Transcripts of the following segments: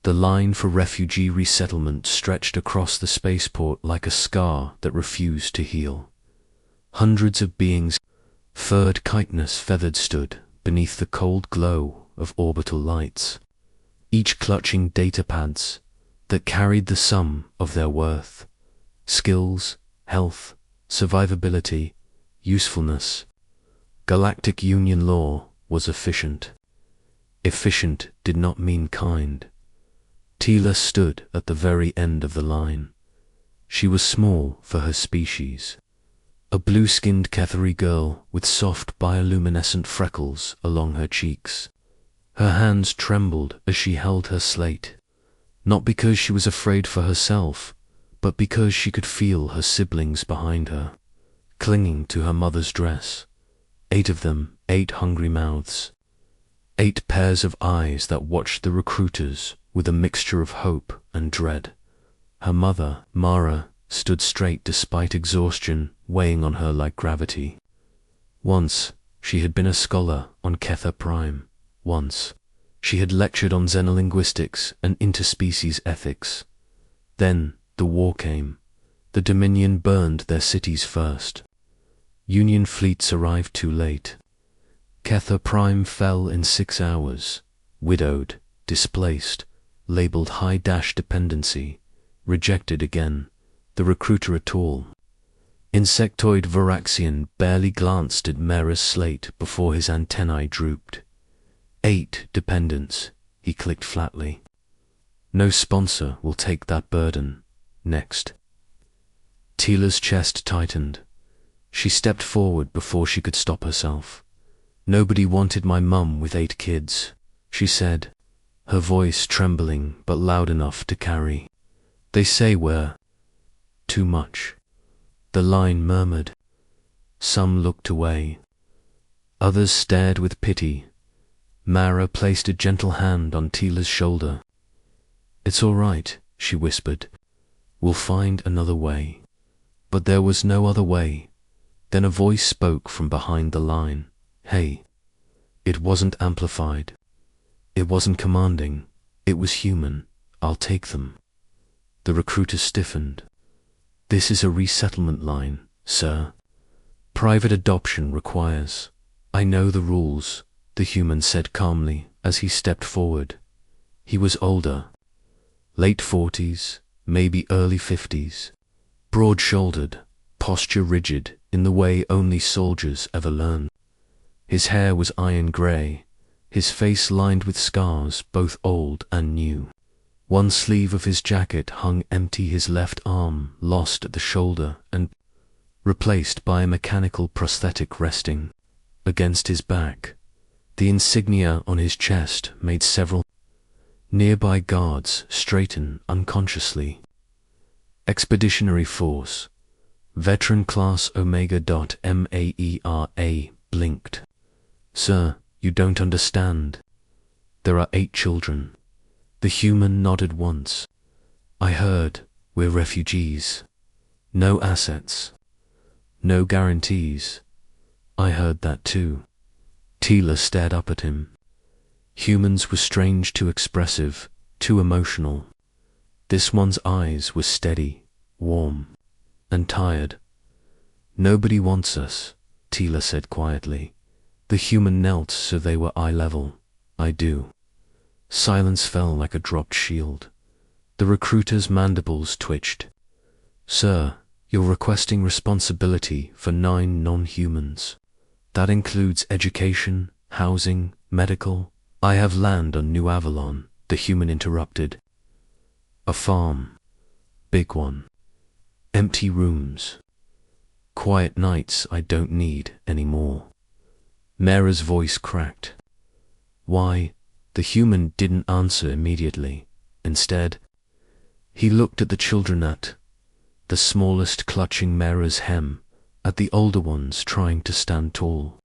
The line for refugee resettlement stretched across the spaceport like a scar that refused to heal. Hundreds of beings, furred chitinous feathered, stood beneath the cold glow of orbital lights, each clutching datapads that carried the sum of their worth: skills, health, survivability, usefulness. Galactic Union law was efficient. Efficient did not mean kind. Tila stood at the very end of the line. She was small for her species, a blue-skinned Ketheri girl with soft bioluminescent freckles along her cheeks. Her hands trembled as she held her slate, not because she was afraid for herself, but because she could feel her siblings behind her, clinging to her mother's dress. 8 of them, 8 hungry mouths, 8 pairs of eyes that watched the recruiters with a mixture of hope and dread. Her mother, Mara, stood straight despite exhaustion weighing on her like gravity. Once, she had been a scholar on Kether Prime. Once, she had lectured on xenolinguistics and interspecies ethics. Then, the war came. The Dominion burned their cities first. Union fleets arrived too late. Kether Prime fell in 6 hours, widowed, displaced, labeled high-dependency, rejected again, the recruiter at all. Insectoid Varaxian barely glanced at Mera's slate before his antennae drooped. 8 dependents, he clicked flatly. No sponsor will take that burden. Next. Tila's chest tightened. She stepped forward before she could stop herself. Nobody wanted my mum with 8 kids, she said, her voice trembling but loud enough to carry. They say we're too much. The line murmured. Some looked away. Others stared with pity. Mara placed a gentle hand on Tila's shoulder. It's all right, she whispered. We'll find another way. But there was no other way. Then a voice spoke from behind the line. Hey. It wasn't amplified. It wasn't commanding. It was human. I'll take them. The recruiter stiffened. This is a resettlement line, sir. Private adoption requires. I know the rules, the human said calmly as he stepped forward. He was older. Late 40s, maybe early 50s. Broad-shouldered, posture rigid in the way only soldiers ever learn. His hair was iron grey, his face lined with scars both old and new. One sleeve of his jacket hung empty, his left arm lost at the shoulder and replaced by a mechanical prosthetic resting against his back. The insignia on his chest made several nearby guards straighten unconsciously. Expeditionary Force. Veteran Class Omega.Maera blinked. Sir, you don't understand. There are 8 children. The human nodded once. I heard, we're refugees. No assets. No guarantees. I heard that too. Tila stared up at him. Humans were strange, too expressive, too emotional. This one's eyes were steady, warm, and tired. Nobody wants us, Tila said quietly. The human knelt so they were eye level. I do. Silence fell like a dropped shield. The recruiter's mandibles twitched. Sir, you're requesting responsibility for 9 non-humans. That includes education, housing, medical. I have land on New Avalon, the human interrupted. A farm. Big one. Empty rooms. Quiet nights I don't need anymore. Mera's voice cracked. Why? The human didn't answer immediately. Instead, he looked at the children, at the smallest clutching Mera's hem, at the older ones trying to stand tall,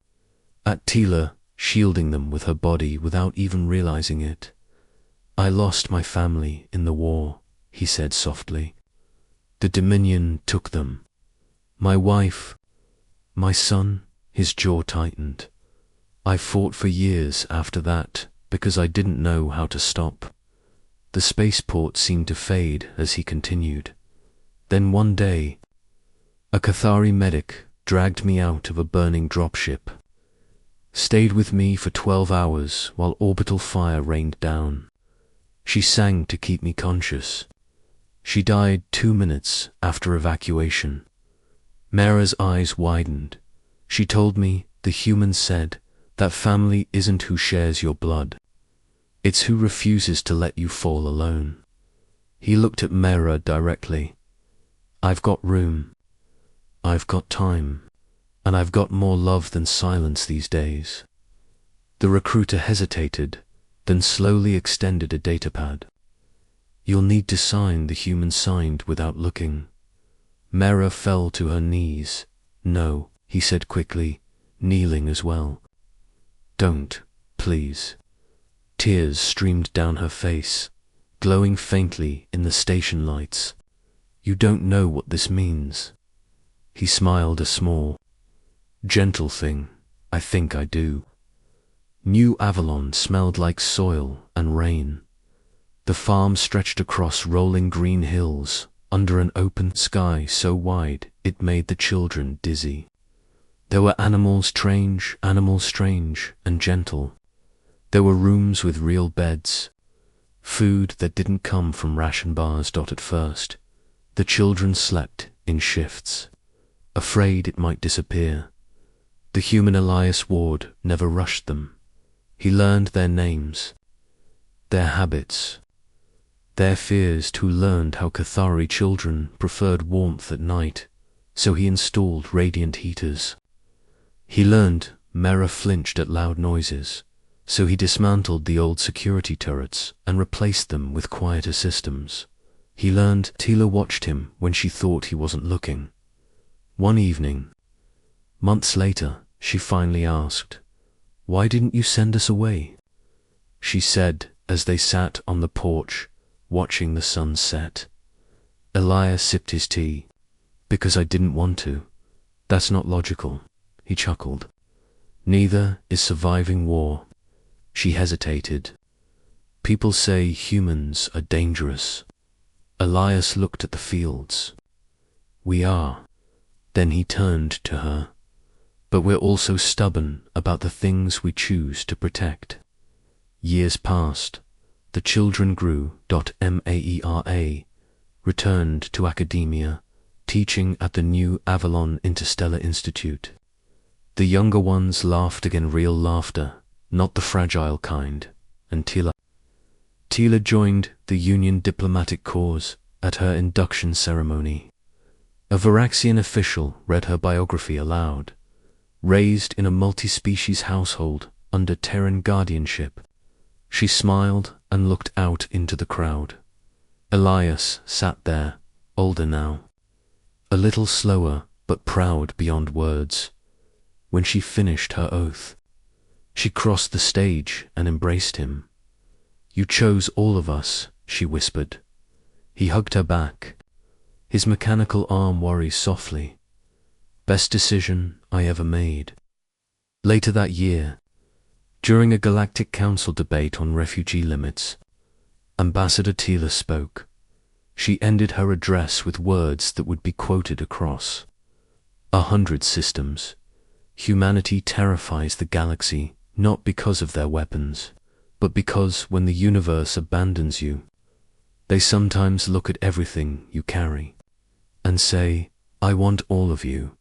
at Tila shielding them with her body without even realizing it. I lost my family in the war, he said softly. The Dominion took them. My wife, my son, his jaw tightened. I fought for years after that because I didn't know how to stop. The spaceport seemed to fade as he continued. Then one day, a Cathari medic dragged me out of a burning dropship, stayed with me for 12 hours while orbital fire rained down. She sang to keep me conscious. She died 2 minutes after evacuation. Mara's eyes widened. She told me the humans said that family isn't who shares your blood. It's who refuses to let you fall alone. He looked at Mara directly. I've got room. I've got time. And I've got more love than silence these days. The recruiter hesitated, then slowly extended a datapad. You'll need to sign. The human signed without looking. Mara fell to her knees. No, he said quickly, kneeling as well. Don't, please. Tears streamed down her face, glowing faintly in the station lights. You don't know what this means. He smiled, a small, gentle thing. I think I do. New Avalon smelled like soil and rain. The farm stretched across rolling green hills, under an open sky so wide it made the children dizzy. There were animals strange and gentle. There were rooms with real beds, food that didn't come from ration bars. At first, the children slept in shifts, afraid it might disappear. The human Elias Ward never rushed them. He learned their names, their habits, their fears too. Learned how Cathari children preferred warmth at night, so he installed radiant heaters. He learned Mara flinched at loud noises, so he dismantled the old security turrets and replaced them with quieter systems. He learned Tila watched him when she thought he wasn't looking. One evening, months later, she finally asked, "Why didn't you send us away?" She said as they sat on the porch, watching the sun set. Elias sipped his tea. "Because I didn't want to. That's not logical," he chuckled. "Neither is surviving war." She hesitated. "People say humans are dangerous." Elias looked at the fields. "We are." Then he turned to her. "But we're also stubborn about the things we choose to protect." Years passed. The children grew. Mara returned to academia, teaching at the new Avalon Interstellar Institute. The younger ones laughed again, real laughter, not the fragile kind, and Tila joined the Union Diplomatic Corps at her induction ceremony. A Varaxian official read her biography aloud. Raised in a multi-species household under Terran guardianship, she smiled and looked out into the crowd. Elias sat there, older now, a little slower but proud beyond words. When she finished her oath, she crossed the stage and embraced him. "You chose all of us," she whispered. He hugged her back, his mechanical arm worried softly. "Best decision I ever made." Later that year, during a Galactic Council debate on refugee limits, Ambassador Tila spoke. She ended her address with words that would be quoted across 100 systems. Humanity terrifies the galaxy not because of their weapons, but because when the universe abandons you, they sometimes look at everything you carry and say, "I want all of you."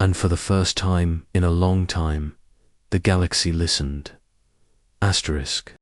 And for the first time in a long time, the galaxy listened. Asterisk.